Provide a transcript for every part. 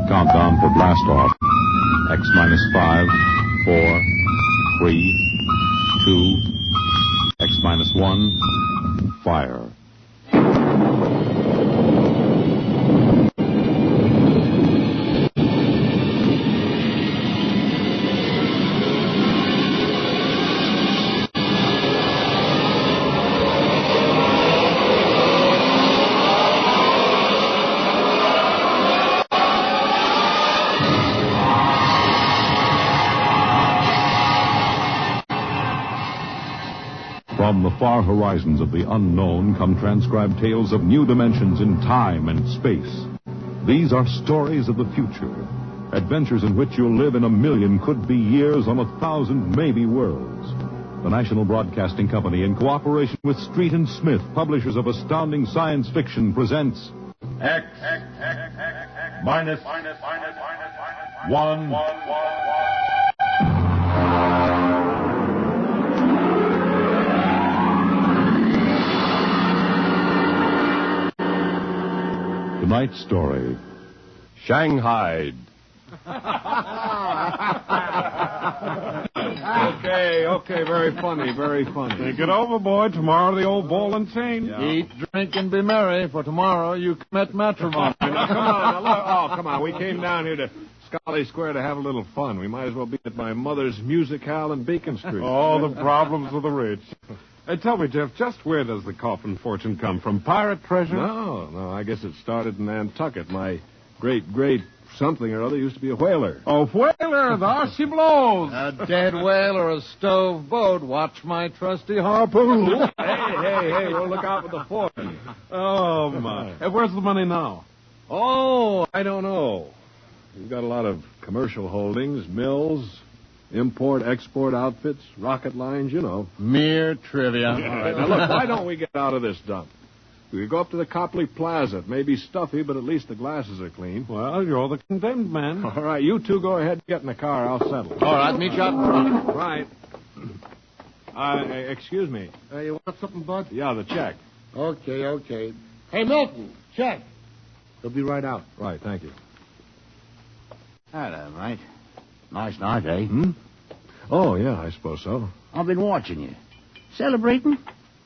Countdown for blast off. X minus 5, 4, 3, 2, X minus 1, fire. From the far horizons of the unknown come transcribed tales of new dimensions in time and space. These are stories of the future, adventures in which you'll live in a million could-be years on 1,000 maybe worlds. The National Broadcasting Company, in cooperation with Street and Smith, publishers of astounding science fiction, presents X minus 1. Tonight's story, Shanghaied. Okay, very funny. Think it over, boy. Tomorrow the old ball and chain. Yeah. Eat, drink, and be merry, for tomorrow you commit matrimony. Come on. We came down here to Scully Square to have a little fun. We might as well be at my mother's musicale in Beacon Street. All the problems of the rich. Tell me, Jeff, just where does the coffin fortune come from? Pirate treasure? No, I guess it started in Nantucket. My great something or other used to be a whaler. Oh, whaler, there she blows. A dead whale or a stove boat. Watch my trusty harpoon. Hey, we'll look out for the fortune. Oh, my. Where's the money now? Oh, I don't know. We've got a lot of commercial holdings, mills, import-export outfits, rocket lines, you know. Mere trivia. All right, now look, why don't we get out of this dump? We could go up to the Copley Plaza. It may be stuffy, but at least the glasses are clean. Well, you're the condemned man. All right, you two go ahead and get in the car. I'll settle. All right, meet you out in front. Right. Excuse me. You want something, Bud? Yeah, the check. Okay. Hey, Milton, check. They'll be right out. Right, thank you. Hello, mate. Nice night, eh? Oh, yeah, I suppose so. I've been watching you. Celebrating?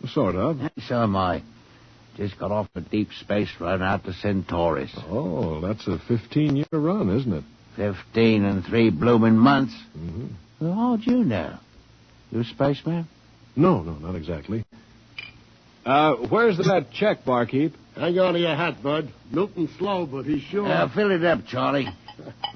Sort of. So am I. Just got off a deep space run out to Centaurus. Oh, that's a 15-year run, isn't it? 15 and 3 blooming months. Mm-hmm. Well, how'd you know? You a spaceman? No, not exactly. Where's that check, barkeep? Hang on to your hat, Bud. Milton's slow, but he's sure. Fill it up, Charlie.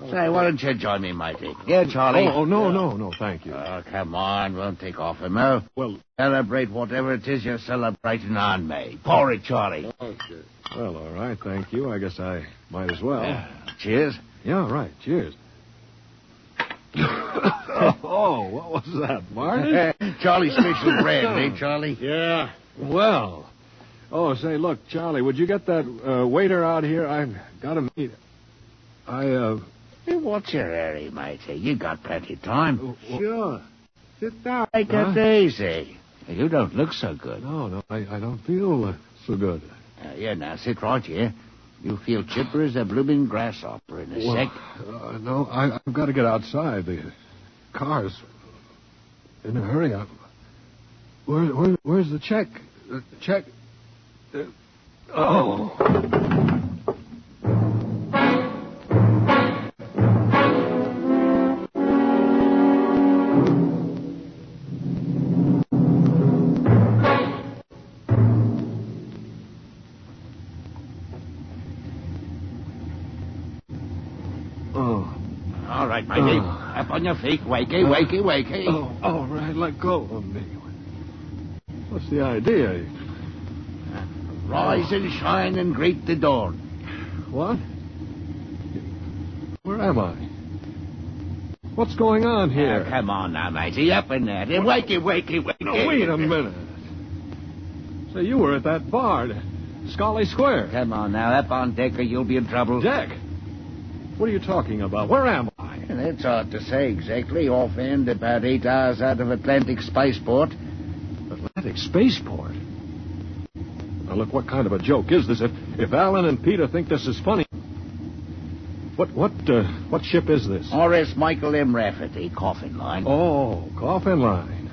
Say, why don't you join me, matey? Yeah, Charlie. Oh, no, thank you. Oh, come on. Won't take off him, no? Well, celebrate whatever it is you're celebrating on me. Pour it, Charlie. Okay. Well, all right, thank you. I guess I might as well. Cheers. Yeah, right. Cheers. Oh, what was that, Marty? Charlie's special brand, eh, Charlie? Yeah. Well. Oh, say, look, Charlie, would you get that waiter out here? I've got to meet. Hey, what's your hurry, matey? You got plenty of time. Sure. Sit down. Take it easy. You don't look so good. No, I don't feel so good. Now, sit right here. You feel chipper as a blooming grasshopper in a sec. No, I've got to get outside. The car's in a hurry. Where's the check? The check... Oh... All right, matey. Up on your feet. Wakey. Oh, all right. Let go of me. What's the idea? Rise and shine and greet the dawn. What? Where am I? What's going on here? Come on now, matey. Up in there. Wakey. No, wait a minute. Say, you were at that bar, Scully Square. Come on now. Up on deck or you'll be in trouble. Deck? What are you talking about? Where am I? It's hard to say exactly. Offhand, about 8 hours out of Atlantic Spaceport. Atlantic Spaceport? Now, look, what kind of a joke is this? If Alan and Peter think this is funny... What ship is this? R.S. Michael M. Rafferty, coffin line. Oh, coffin line.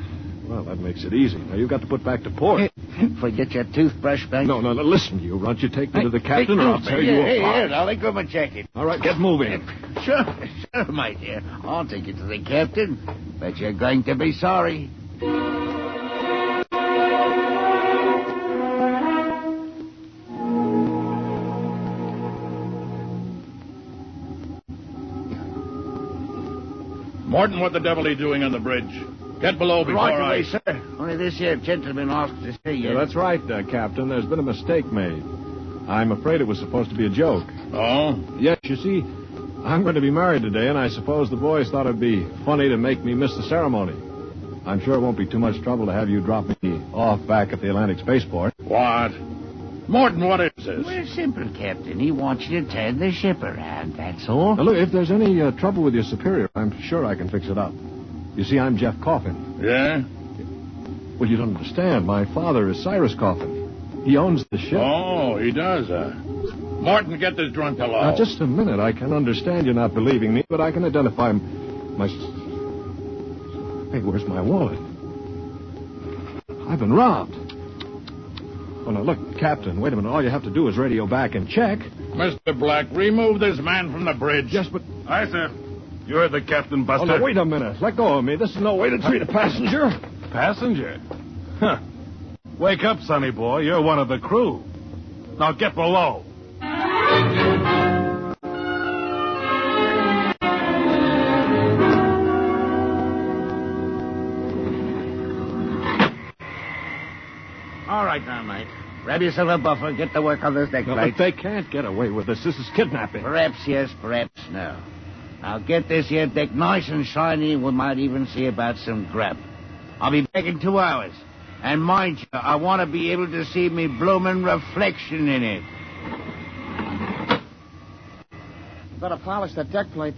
Well, that makes it easy. Now, you've got to put back to port. Forget your toothbrush, Bank. No, listen to you, Runt. You take me to the captain, or I'll tear you apart. Here, I'll come and check it. All right, get moving. Sure, my dear. I'll take you to the captain. But you're going to be sorry. Morton, what the devil are you doing on the bridge? Get below before Right away, sir. Only this here gentleman asked to see you. Yeah, that's right, Captain. There's been a mistake made. I'm afraid it was supposed to be a joke. Oh? Yes, you see, I'm going to be married today, and I suppose the boys thought it'd be funny to make me miss the ceremony. I'm sure it won't be too much trouble to have you drop me off back at the Atlantic Spaceport. What? Morton, what is this? Well, simple, Captain. He wants you to turn the ship around, that's all. Now, look, if there's any trouble with your superior, I'm sure I can fix it up. You see, I'm Jeff Coffin. Yeah? Well, you don't understand. My father is Cyrus Coffin. He owns the ship. Oh, he does, Morton, get this drunk hello. Now, just a minute. I can understand you not believing me, but I can identify my... Hey, where's my wallet? I've been robbed. Oh, now, look, Captain, wait a minute. All you have to do is radio back and check. Mr. Black, remove this man from the bridge. Yes, but... Aye, sir. You heard the captain, Buster. Oh, now, wait a minute. Let go of me. This is no way to treat a passenger. Passenger? Huh. Wake up, sonny boy. You're one of the crew. Now get below. All right now, mate. Grab yourself a buffer. Get to work on this deck No, plate. but they can't get away with this. This is kidnapping. Perhaps yes, perhaps no. I'll get this here deck nice and shiny. We might even see about some grub. I'll be back in 2 hours. And mind you, I want to be able to see me bloomin' reflection in it. Better polish that deck plate.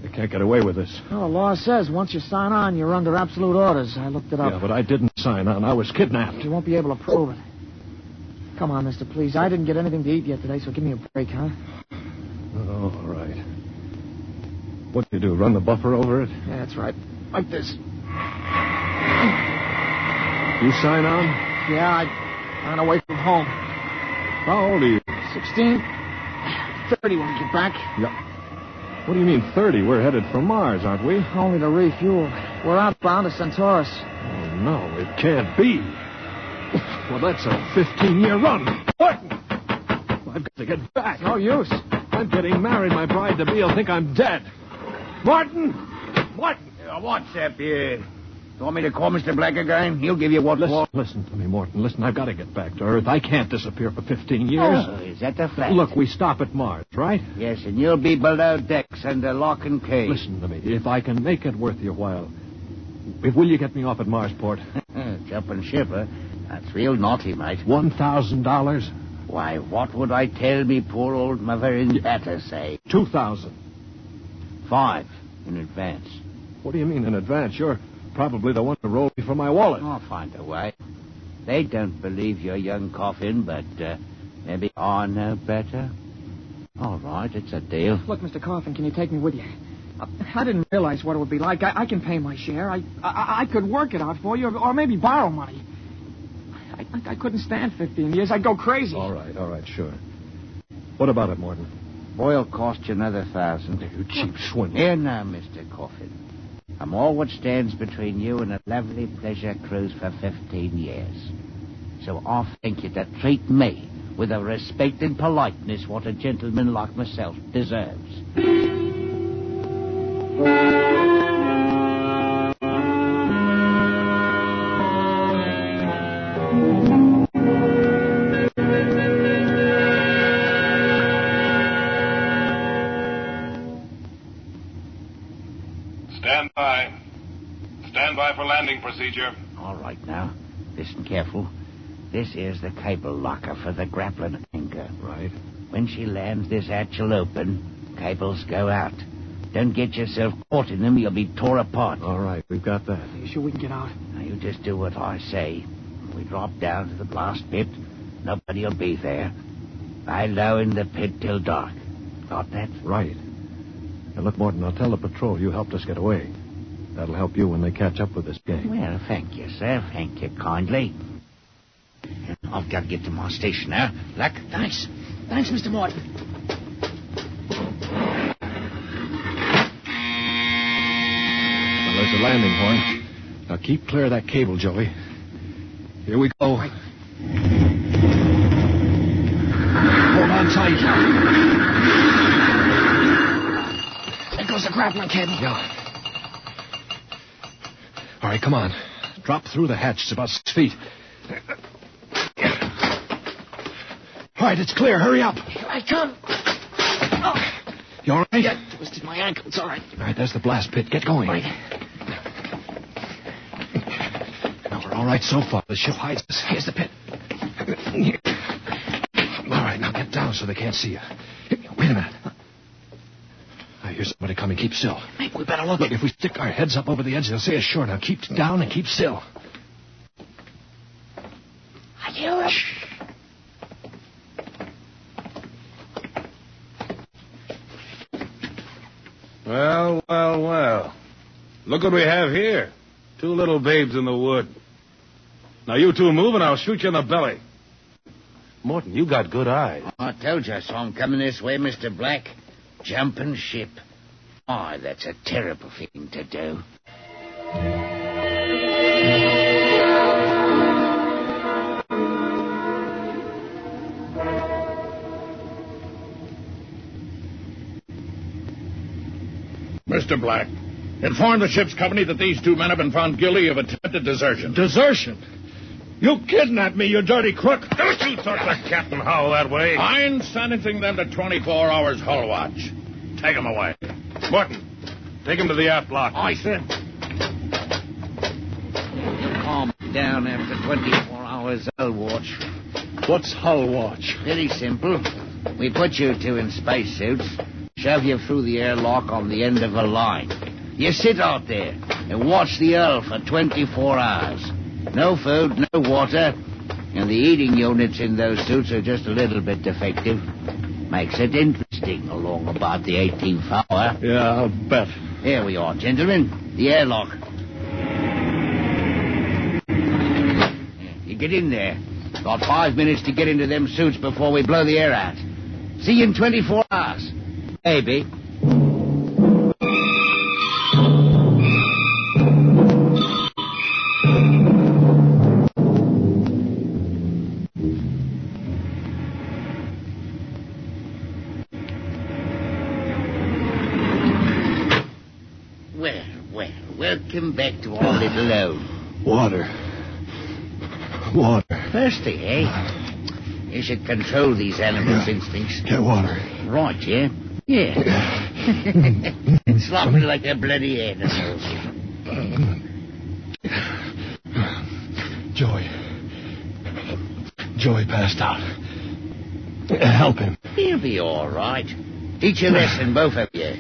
They can't get away with this. Oh, the law says once you sign on, you're under absolute orders. I looked it up. Yeah, but I didn't sign on. I was kidnapped. You won't be able to prove it. Come on, mister, please. I didn't get anything to eat yet today, so give me a break, huh? Oh, all right. What do you do, run the buffer over it? Yeah, that's right. Like this. You sign on? Yeah, I ran away from home. How old are you? 16. 30 when we get back. Yeah. What do you mean 30? We're headed for Mars, aren't we? Only to refuel. We're outbound to Centaurus. Oh, no, it can't be. Well, that's a 15-year run. Martin! I've got to get back. No use. I'm getting married. My bride-to-be will think I'm dead. Martin! Martin! What's up here? You want me to call Mr. Black again? He'll give you what for. Listen to me, Morton. Listen, I've got to get back to Earth. I can't disappear for 15 years. Oh, is that the fact? Look, we stop at Mars, right? Yes, and you'll be below decks under lock and key. Listen to me. If I can make it worth your while, will you get me off at Marsport? Jumping ship, huh? That's real naughty, mate. $1,000? Why, what would I tell me poor old mother in better say? 2,000. 5 in advance. What do you mean in advance? You're probably the one to roll me for my wallet. I'll find a way. They don't believe your young coffin, but maybe I know better. All right, it's a deal. Look, Mr. Coffin, can you take me with you? I didn't realize what it would be like. I can pay my share. I could work it out for you, or maybe borrow money. I couldn't stand 15 years. I'd go crazy. All right, sure. What about it, Morton? Boy'll cost you another 1,000. You cheap swindler. Here now, Mr. Coffin. I'm all what stands between you and a lovely pleasure cruise for 15 years. So I think you to treat me with the respect and politeness what a gentleman like myself deserves. Stand by for landing procedure. All right now. Listen careful. This is the cable locker for the grappling anchor. Right. When she lands, this hatch will open. Cables go out. Don't get yourself caught in them. You'll be tore apart. All right, we've got that. You sure we can get out? Now, you just do what I say. We drop down to the blast pit. Nobody'll be there. Lie low in the pit till dark. Got that? Right. Now, look, Morton, I'll tell the patrol you helped us get away. That'll help you when they catch up with this gang. Well, thank you, sir. Thank you kindly. I've got to get to my station now. Luck. Thanks. Thanks, Mr. Morton. Well, there's the landing horn. Now, keep clear of that cable, Joey. Here we go. Right. Hold on tight. There goes the grappling cable. Yeah. All right, come on. Drop through the hatch. It's about 6 feet. All right, it's clear. Hurry up. Here I come. Oh, You all right? yeah, twisted my ankle. It's all right. All right, there's the blast pit. Get going. Right. Now, we're all right so far. The ship hides us. Here's the pit. All right, now get down so they can't see you. Wait a minute. I hear somebody coming. Keep still. Maybe we better look. Look, if we stick our heads up over the edge, they'll see us sure. Now keep down and keep still. I hear him. Well, well, well. Look what we have here. 2 little babes in the wood. Now, you two move and I'll shoot you in the belly. Morton, you got good eyes. I told you I saw him coming this way, Mr. Black. Jumping ship. Oh, that's a terrible thing to do. Mr. Black, inform the ship's company that these 2 men have been found guilty of attempted desertion. Desertion? You kidnapped me, you dirty crook. Don't you talk to Captain Howell that way. I'm sentencing them to 24 hours hull watch. Take them away. Morton, take him to the aft block. Aye, sir. Calm down after 24 hours hull watch. What's hull watch? Very simple. We put you 2 in spacesuits, shove you through the airlock on the end of a line. You sit out there and watch the hull for 24 hours. No food, no water, and the eating units in those suits are just a little bit defective. Makes it interesting along about the 18th hour. Yeah, I'll bet. Here we are, gentlemen. The airlock. You get in there. Got 5 minutes to get into them suits before we blow the air out. See you in 24 hours. Maybe. Welcome back to our little home. Water. Thirsty, eh? You should control these animals' instincts. Get water. Right, yeah? Yeah. Slopping like a bloody animal. Joey passed out. Help him. He'll be all right. Teach a lesson, both of you.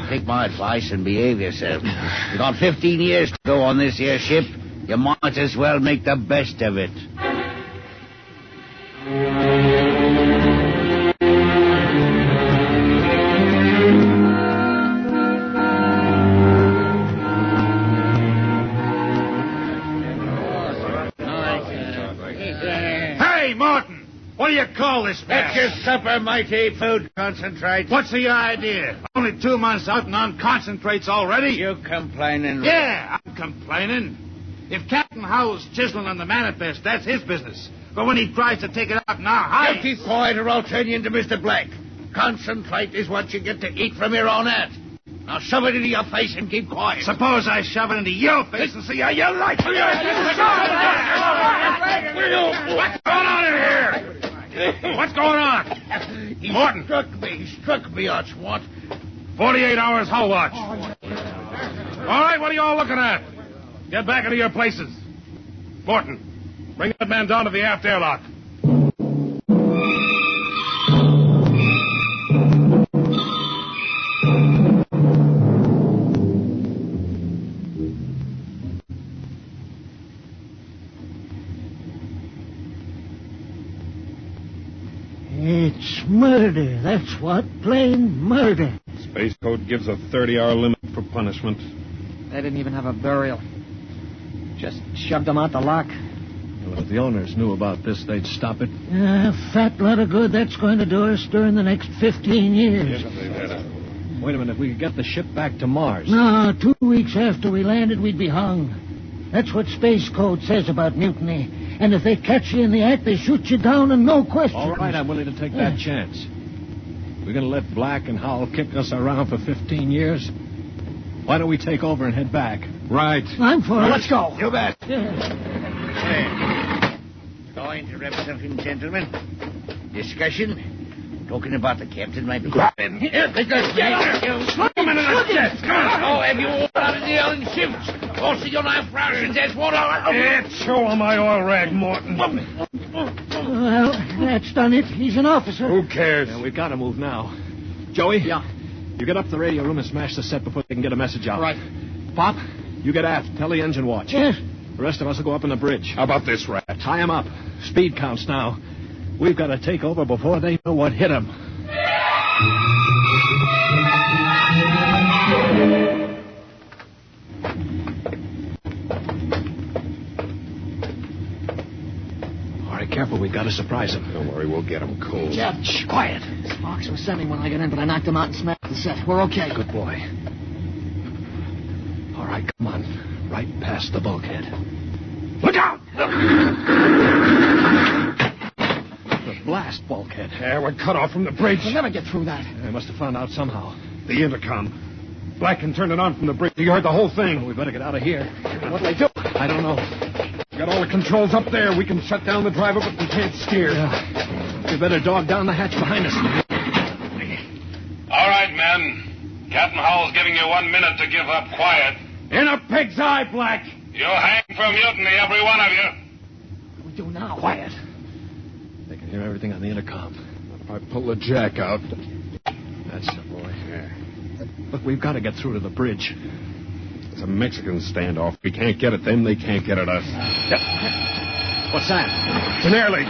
Take my advice and behave yourself. You got 15 years to go on this here ship. You might as well make the best of it. Hey, Morton! What do you call this mess? That's your supper, mighty food concentrate. What's the idea? Only 2 months out and on concentrates already? You complaining? Yeah, I'm complaining. If Captain Howell's chiseling on the manifest, that's his business. But when he tries to take it out now, You keep quiet or I'll turn you into Mr. Black. Concentrate is what you get to eat from here on out. Now shove it into your face and keep quiet. Suppose I shove it into your face and see how you like it. What's going on in here? What's going on? Morton. Struck me, Archwant. 48 hours hull watch. All right, what are you all looking at? Get back into your places. Morton, bring that man down to the aft airlock. It's murder, that's what. Plain murder. Space Code gives a 30-hour limit for punishment. They didn't even have a burial. Just shoved them out the lock. Well, if the owners knew about this, they'd stop it. Fat lot of good that's going to do us during the next 15 years. Wait a minute, we could get the ship back to Mars. No, 2 weeks after we landed, we'd be hung. That's what Space Code says about mutiny. And if they catch you in the act, they shoot you down and no question. All right, I'm willing to take that chance. We're going to let Black and Howell kick us around for 15 years? Why don't we take over and head back? Right. I'm for it. Let's go. You bet. Going to representing gentlemen. Discussion. Talking about the captain, maybe. Grab him. Here, because get up. Come in the chest. Come on. Oh, have you all out of the own shifts? Also, your knife rations, that's what Show him my oil rag, Morton. Well, that's done it. He's an officer. Who cares? Yeah, we've got to move now. Joey? Yeah. You get up to the radio room and smash the set before they can get a message out. Right. Pop, you get aft. Tell the engine watch. Yes. The rest of us will go up on the bridge. How about this, Rat? Tie him up. Speed counts now. We've got to take over before they know what hit them. All right, careful. We've got to surprise him. Don't worry, we'll get him cool. Jeff, shh, quiet. Sparks was sending when I got in, but I knocked him out and smashed the set. We're okay. Good boy. All right, come on. Right past the bulkhead. Look out! The blast bulkhead. Yeah, we're cut off from the bridge. We'll never get through that. They must have found out somehow. The intercom. Black can turn it on from the bridge. You heard the whole thing. Well, we better get out of here. What'll they do? I don't know. Got all the controls up there. We can shut down the driver, but we can't steer. Yeah. We better dog down the hatch behind us. All right, men. Captain Howell's giving you 1 minute to give up. Quiet. In a pig's eye, Black. You'll hang for mutiny, every one of you. What do we do now? Quiet. They can hear everything on the intercom. What if I pull the jack out? That's the boy. Yeah. Look, we've got to get through to the bridge. It's a Mexican standoff. We can't get at them. They can't get at us. What's that? It's an air leak.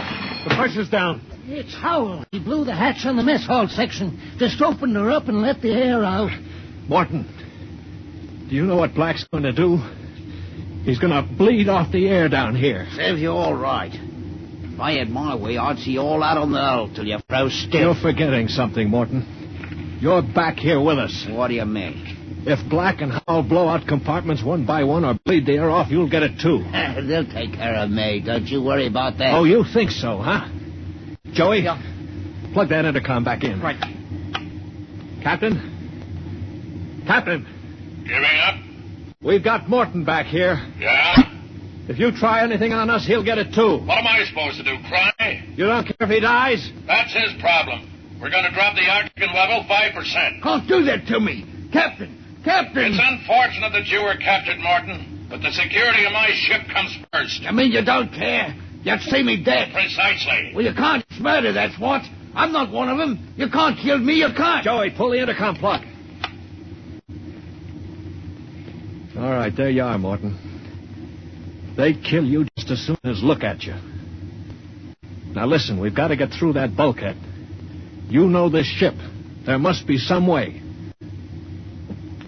The pressure's down. It's Howell. He blew the hatch on the mess hall section. Just opened her up and let the air out. Morton, do you know what Black's going to do? He's going to bleed off the air down here. Serves you all right. If I had my way, I'd see you all out on the hull till you froze stiff. You're forgetting something, Morton. You're back here with us. What do you mean? If Black and Howell blow out compartments one by one or bleed the air off, you'll get it too. They'll take care of me. Don't you worry about that. Oh, you think so, huh? Joey? Yeah. Plug that intercom back in. Right. Captain? Captain, Giving up? we've got Morton back here. Yeah? If you try anything on us, he'll get it too. What am I supposed to do, cry? You don't care if he dies? That's his problem. We're going to drop the oxygen level 5%. Don't do that to me. Captain! It's unfortunate that you were captured, Morton, but the security of my ship comes first. You mean you don't care? You'd see me dead. Precisely. Well, you can't. It's murder, that's what. I'm not one of them. You can't kill me, you can't. Joey, pull the intercom plug. All right, there you are, Morton. They'd kill you just as soon as look at you. Now listen, we've got to get through that bulkhead. You know this ship. There must be some way.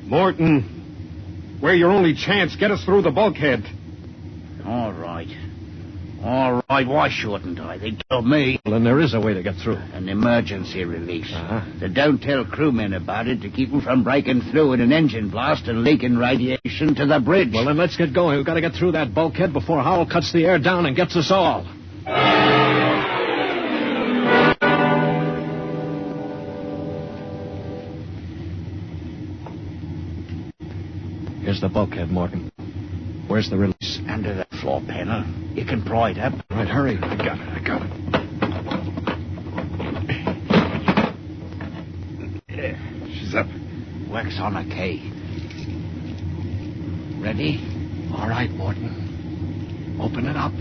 Morton, we're your only chance. Get us through the bulkhead. All right. All right, why shouldn't I? They killed me. Well, then there is a way to get through. An emergency release. Uh-huh. So don't tell crewmen about it to keep them from breaking through in an engine blast and leaking radiation to the bridge. Well, then let's get going. We've got to get through that bulkhead before Howell cuts the air down and gets us all. Here's the bulkhead, Morton. Where's the release? Under the floor panel. You can pry it up. All right, hurry. I got it. She's up. Works on a key. Ready? All right, Morton. Open it up.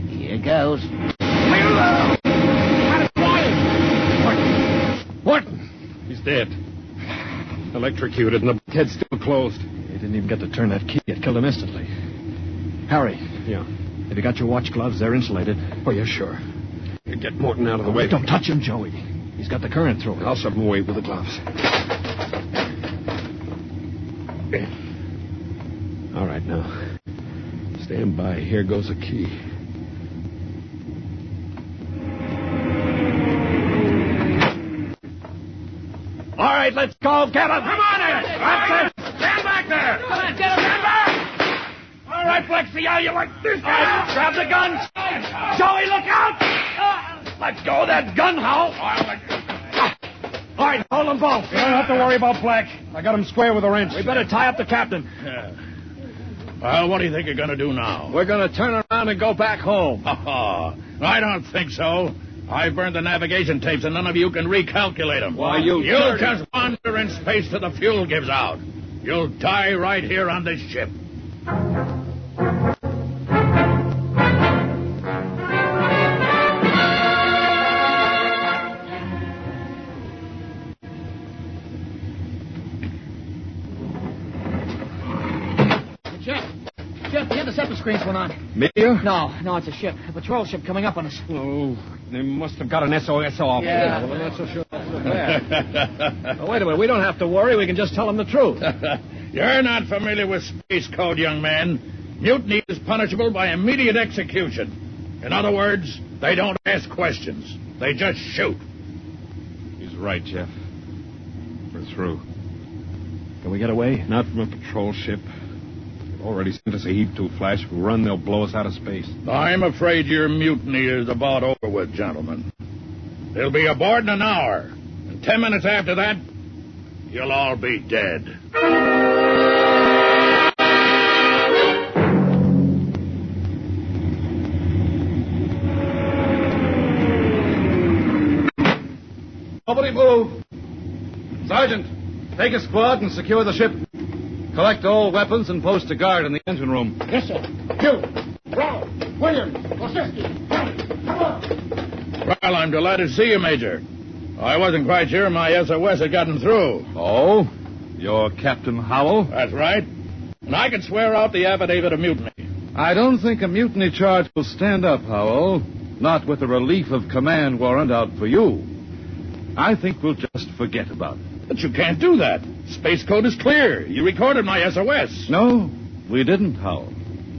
Here goes. Morton! He's dead. Electrocuted, and the bulkhead's still closed. He didn't even get to turn that key. It killed him instantly. Harry. Yeah. Have you got your watch gloves? They're insulated. Oh, yeah, sure. Get Morton out of the way. Don't touch him, Joey. He's got the current through. I'll shove him away with the gloves. All right, now. Stand by. Here goes a key. All right, let's go. Get him. Come on in. That's it. Stand back there. Come on, get him. Stand back. All right, Flexi, how you like this? Grab the guns. Joey, look out. Let go of that gun, Hal. All right, hold them both. You don't have to worry about Black. I got him square with a wrench. We better tie up the captain. Yeah. Well, what do you think you're going to do now? We're going to turn around and go back home. I don't think so. I burned the navigation tapes, and none of you can recalculate them. Why, you You'll just wander in space till the fuel gives out. You'll die right here on this ship. Jeff, the interceptor screens went on. Meteor? No, it's a ship. A patrol ship coming up on us. Oh, they must have got an SOS off. Yeah. Well, I'm not so sure that's that. Well, wait a minute. We don't have to worry. We can just tell them the truth. You're not familiar with space code, young man. Mutiny is punishable by immediate execution. In other words, they don't ask questions. They just shoot. He's right, Jeff. We're through. Can we get away? Not from a patrol ship. They've already sent us a heap to flash. If we run, they'll blow us out of space. I'm afraid your mutiny is about over with, gentlemen. They'll be aboard in an hour. And 10 minutes after that, you'll all be dead. Nobody move. Sergeant, take a squad and secure the ship. Collect all weapons and post a guard in the engine room. Yes, sir. You, Brown, Williams, Ossiski, come on. Well, I'm delighted to see you, Major. I wasn't quite sure my SOS had gotten through. Oh? You're Captain Howell? That's right. And I can swear out the affidavit of mutiny. I don't think a mutiny charge will stand up, Howell. Not with a relief of command warrant out for you. I think we'll just forget about it. But you can't do that. Space code is clear. You recorded my SOS. No, we didn't, Howell.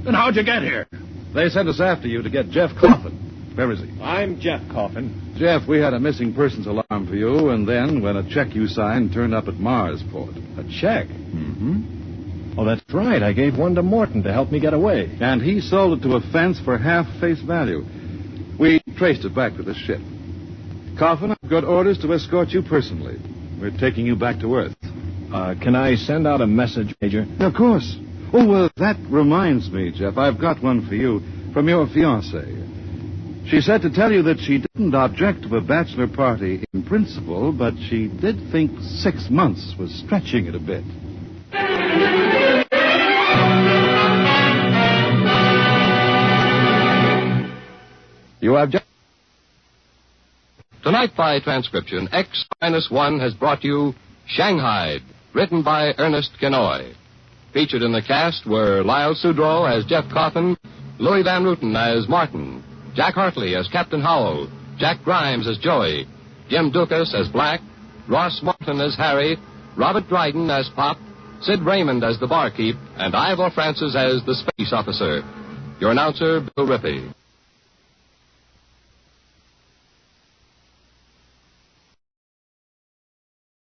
Then how'd you get here? They sent us after you to get Jeff Coffin. Where is he? I'm Jeff Coffin. Jeff, we had a missing persons alarm for you, and then when a check you signed turned up at Marsport. A check? Mm-hmm. Oh, that's right. I gave one to Morton to help me get away. And he sold it to a fence for half face value. We traced it back to the ship. Coffin, I've got orders to escort you personally. We're taking you back to Earth. Can I send out a message, Major? Of course. Oh, that reminds me, Jeff. I've got one for you from your fiancée. She said to tell you that she didn't object to a bachelor party in principle, but she did think 6 months was stretching it a bit. You have just... Tonight by transcription, X-1 has brought you Shanghaied, written by Ernest Kinoy. Featured in the cast were Lyle Sudrow as Jeff Coffin, Louis Van Ruten as Martin, Jack Hartley as Captain Howell, Jack Grimes as Joey, Jim Dukas as Black, Ross Martin as Harry, Robert Dryden as Pop, Sid Raymond as the barkeep, and Ivor Francis as the space officer. Your announcer, Bill Rippey.